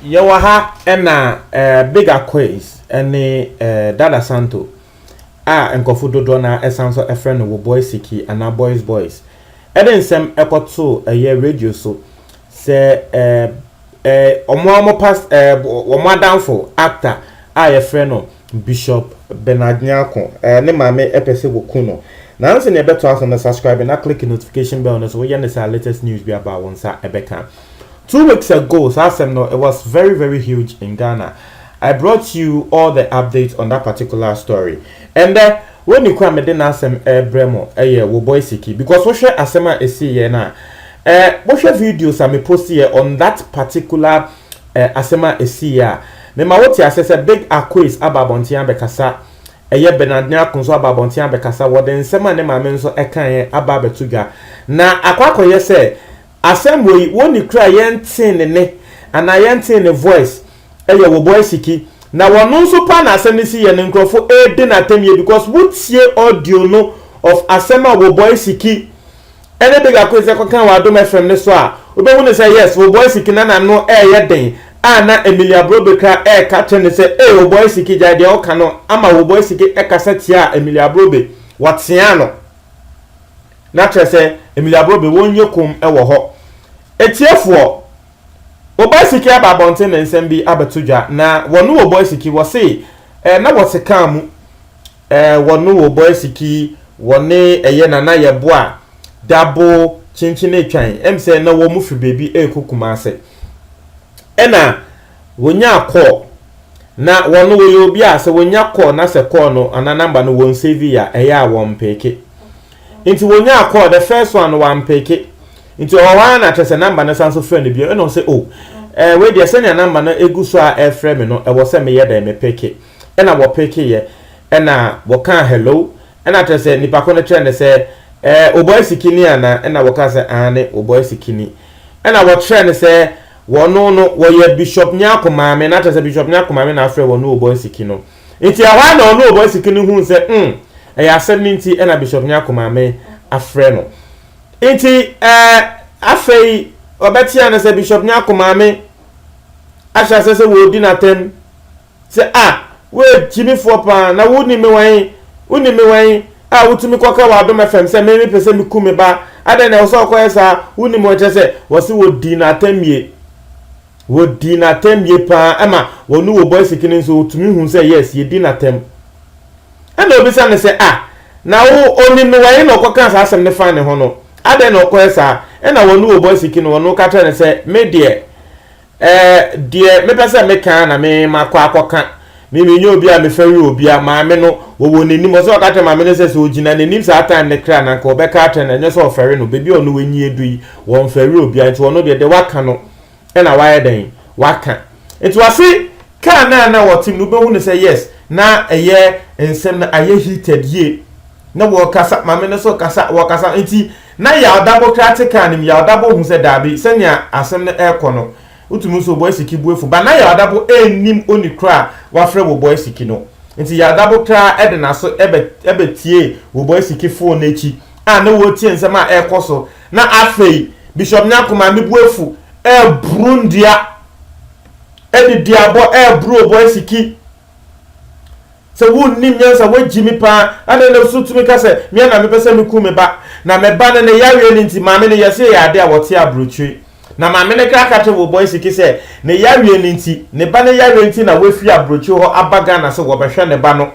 Yawaha ena bigger quiz ene Dada Santo enkofu dodo na esanso a friend wo boy siki and boys eden sem ekoto radio so se omo past omo downfall actor a friend no Bishop Bernard Nyako ne mame epese wo kuno na nse ne beto aso na subscribe na click notification bell so we yan the latest news be about one sa ebeka 2 weeks ago, it was very, very huge in Ghana. I brought you all the updates on that particular story. And when you come, I didn't ask them, Bremo, wo boy siki, because we share asema esi ye na. We share videos I post here on that particular asema esi ya. Me ma woti asese big quiz ababontian bekasa. Bernard Nyako so ababontian bekasa. Woden sema ne ma menso ekan ababetuga. Na akwako ye say. Assembly when you cry yentin ne and I yentin the voice wo boy siki na wono so pa na asem si ye nkrofo din atemie because what tie audio no of asema wo boy siki ene big akwese kan wa do FM ne so a obehu ne say yes wo boy siki na no ye den na Emilia Brobeka ka tene say wo boy siki ja de o ka no ama wo boy siki kasa tia Emilia Brobe watia no na trese Emilia Brobe wonye kum wo ho etiefo obasiki ababonte na nsembi abatuja na wonu obasiki wo se na woseka mu wonu obasiki wone na yebo a dabo chinchine twan emse na wo mu fi bebi ekukuma ase ena wonya akọ na wonu wo yobi a se wonya akọ na se call no ana number no won save ya a won peke inti wonya akọ the first one one peke inti owana tese number na sanso friend bi no say oh we dey send your number na eguso a frame no e wo se me ye da me peke ena wo peke ye ena wo kan hello ena tese nipa ko ne trend say oboy sikini ana ena wo ka say ane oboy sikini ena wo trend say wono no wo ye Bishop Nyako maame na tese Bishop Nyako maame na afre wono oboy sikino inti awa na ono oboy sikini hu say ya asem nti ena Bishop Nyako maame afre no inti afei obetia na se Bishop Nyako maame asha se wo di na tem se we jimi fo pa na woni me wan wutumi kwaka wa do FM se me pese mi kume ba ade na so kwa esa woni mo se wo se wo di na temie pa ama wonu wo boy sikini so wutumi hu se yes ye di na tem and obi sa ne se na wo oni me wan no kwaka sa asem ne fa ne ho no ade na kwa esa ena wonu wo boy sikini wonu ka tane se me de me pese me kan na me makwa akoka me nyo obi a me fari obi a ma me no wo nenim so ka tane ma me se so ogina nenim sa atan ne kra na ka obeka tane nye so fari no bebi onu wenyi edui won fari obi a nti wono de waka no ena waye den waka nti wase kan na wotim no behu ne say yes na eye ensem na aye heated ye na wo kasa ma me no so kasa wo kasa nti na ya democratic anim ya dabo hu se dabi senya asem na ekono utumu so boy siki buefu ba na ya dabo enim oni kra wa frɛ wo boy siki no nti ya dabo kra ede na so ebe tie wo boy siki phone echi na wo tie nsem a ekoso na afei Bishop Nyako ma me buefu brundia edi diabo bro boy siki se wonni nyansa wajimi pa ade na so tumi ka se me na me pese me ku me ba na me ba ne yawe ni nti maame ne yese ya ade a wote abrochwe na maame ne ka ka te wo boy siki se ne yawe ni nti ne ba ne yawe nti na wafi abrochwe ho abaga na se wo behwe ne ba no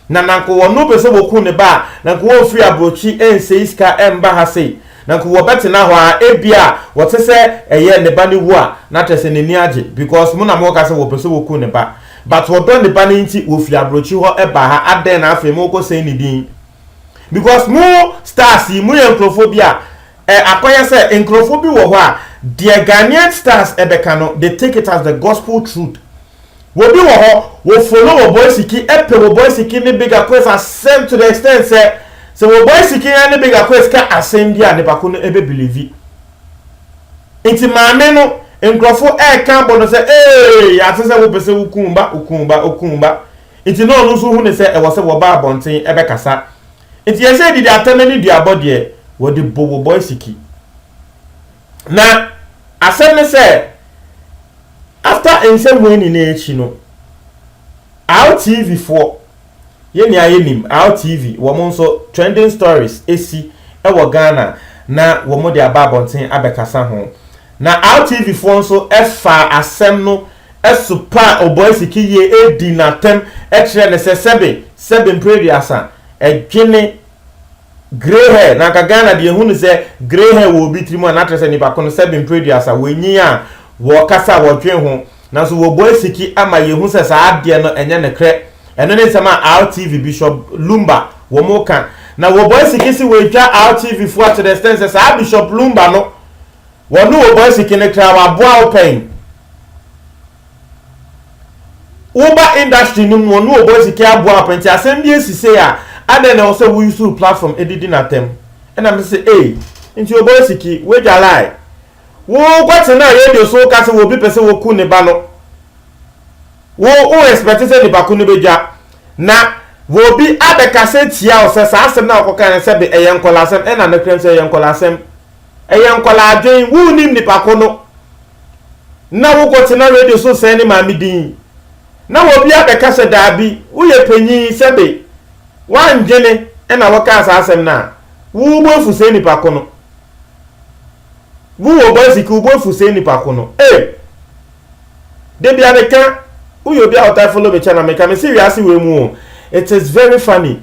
na nanko wono pese wo ku ne ba na ko wo fi abrochwe ense iska emba ha sei na ko wo bete na ho a ebia wote se eye ne ba ne wu a na tese ne ni age because mu na mo ka se wo pese wo ku ne ba but what done the banning wo fi abrochi ho eba ha aden na afem ko say ni din because more stars mu encrophobia akoye say encrophobia wo ho a the Ghanaian stars ebeka no they take it as the gospel truth wo bi wo ho wo follow wo boy siki wo boy siki ni bigger quest ascend to the extent say wo boy siki ni bigger quest ka ascend dia ne bako no ebe believe inti maame no enkrofo kan bono se ya tse se wo pese ukumba inti no no so hu ne se e wo se wo ba abonten ebe kasa inti ye se di atamani di abode wo di boy siki na asem ne se after nsem we ni na echi no RTV for ye ni ayenim RTV wo mo nso trending stories esi wo Ghana na wo mo de ababonten abekasa ho na RTV for nso efa asem no esupa oboysiki ye edi na tem ekire ne se sebe mpredasa edwene grey hair na ka Ghana de hu ne se grey hair wo bitrimu na trese ni ba kono sebe mpredasa wenyi a wo kasa wo dwen ho na so wo boysiki ama ye hu se sa ade no enye ne kre eno ne sama RTV Bishop Lumba wo mo kan na wo boysiki si we twa RTV for to the extent sa Bishop Lumba no wo no wo boysiki ne kra wa boa open Uber industry no no no boysiki aboa open ti asem bi esise a ade na wo se we use platform edidi na tem e na me say nti wo boysiki we jalai wo kwati na radio so ka se wo bi pese wo ku ne ba no wo expect say ni ba ku ne beja na wo bi abeka se tia o se sa asem na okoka ne se be eyenkola asem e na ne krem se eyenkola asem eyenkola adwen wo nim ni pa ko no na wo kwati na radio so se ni ma mi din na wo bi abeka se da bi wo ye panyi se be wan jene e na wo ka sa asem na wo bofu se ni pa ko no wo boysiki wo bofu se ni pa ko no de bia de kan uyo bia o ta follow me channel me come see we asi we mu it is very funny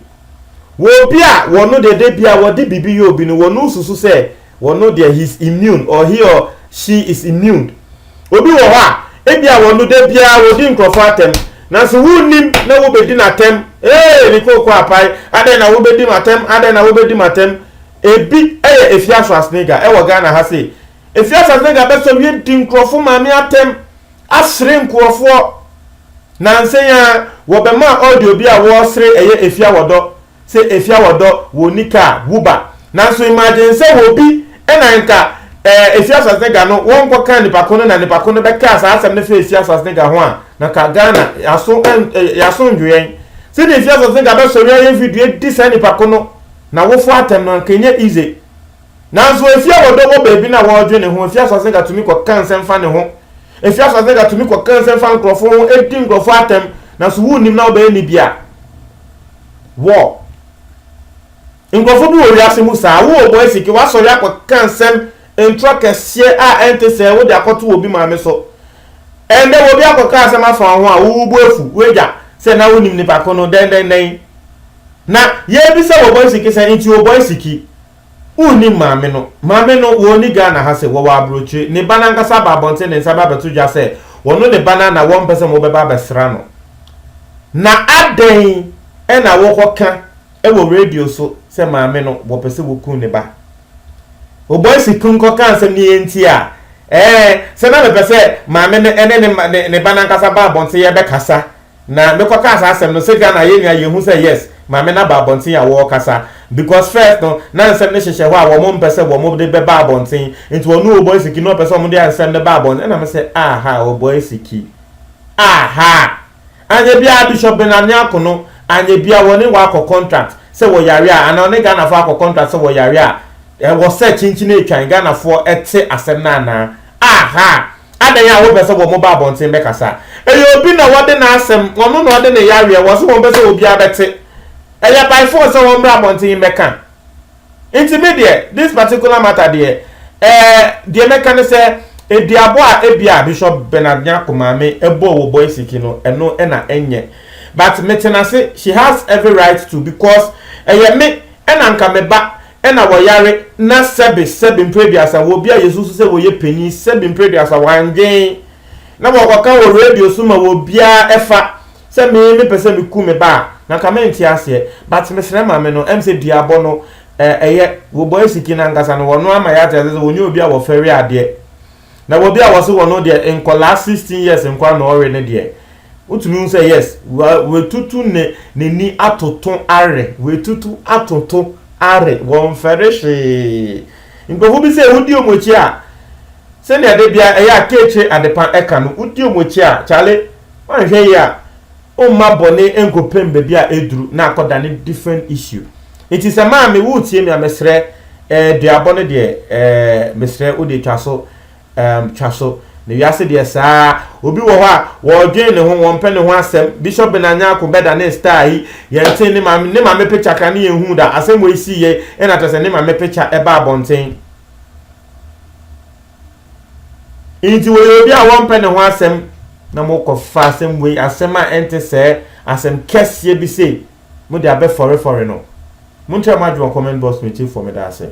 wo bia wo no de bia wo de bibi yo bi no wo no susu say wo no there he is immune or he or she is immune obi wo ha e bia wo no de bia wo di nkrofo atem na so wu nim na wo be di na tem ni kokko apai ade na wo be di matem ade na wo be di matem ebi efia so asnega wo Ghana ha say efia so asnega be so wi di nkrofo ma mi atem asre nkrofo na nsenya wo be ma audio bi a wo sre efia wodo se efia wodo wo nika wuba na so imagine se wo bi na nka efia so asnega no won ko kan ni pakono na ni pakono be ka sa asem ne fe efia so asnega ho a na ka Ghana yaso ndwen se de efia so asnega be so ri video di sa ni pakono na wo fo atem no nkenye easy na so efia wodo wo be bi na wo dwe ne ho efia so asnega tumi ko kan sem fa ne ho efia so asnega tumi ko kan sem fa nkrofo ho edi nkrofo atem na so wu nim na obe ni bia wo nkrofo bi wo riase mu sa wo boysiki wa so ya ko kan sem entro kese a ente se wo de akoto obi ma me so ende wo bi akoka asem afa ho a wo bofu weja se na wo nim ni pa kono den na ye bi se wo boysiki se nti wo boysiki uni maame no wo ni Ghana ha se wo wa abroche ni bananga saba bonte ne saba betu ja se wo no ne banana wo mpese mo beba besra no na aden e na wo koka e wo radio so se maame no wo pese wo ku ne ba o boysiki nko kan se ni enti a se na me pese maame ne ene ne bananga saba bonte ye be kasa na me koka asa asem no se Ghana ye ni ayehu se yes maame na ba bonte ya wo kasa because first no na nsem ne hyehyɛ hɔ a wo mo mpɛsɛ wo mo de be ba abonten nti wo no boysiki no pɛsɛ wo mo de ansem de ba abonten na me sɛ aha wo boysiki aha anye bia Bishop Benani akono anye bia wo ne wa akɔ contract sɛ wo yare a ana ne Ghana fo akɔ contract sɛ wo yare a wo sɛ chinchine etwan Ghana fo ete asem na na aha ada ya wo pɛsɛ wo mo ba abonten be kasa obi na wo de na asem ono no de ne yare wo so wo pɛsɛ obi abete eya by force so one bra montin meka intermediate this particular matter there the meka say ediabo a ebia Bishop Benani akomame ebo wo boysiki no eno na enye but metenase she has every right to because me ena nka meba ena wo yare na sebe mprebiasa wo bia yesu se wo ye pani sebe mprebiasa wangwen na wo kwaka wo radio so ma wo bia efa se me pese me ku me ba na kamenti ase but mesre maame no em se diabo no wo boysiki na ngasa no wono ama ya tese wo nyi obi a wo feri ade na wo bi a wo so wono de enkola 16 years nkwa no ore ne de utumi say yes we tutu ne ni atoto are we tutu atoto are won fere hwe ngbo bi say udi omochi a se ne de bia eya keche adepan eka no udi omochi a chale wan hwe ya o ma bone enkopem be bia eduru na akoda ne different issue it is a man me wo tie me amesre de abone de mesre o de twaso ne wiase de saa obi wo ho a wo dwen ne ho won pe ne ho asem Bishop Benanya ko beda ne star yi ye ntin ne ma me picture kan ye hu da asem wo isi ye e na to se ne ma me picture e ba abonten inti wo obi a won pe ne ho asem na mo ko fa asem we asem a ente se asem kese bi se mo de abe fore no mo ntra ma dwo comment box me chief for me da say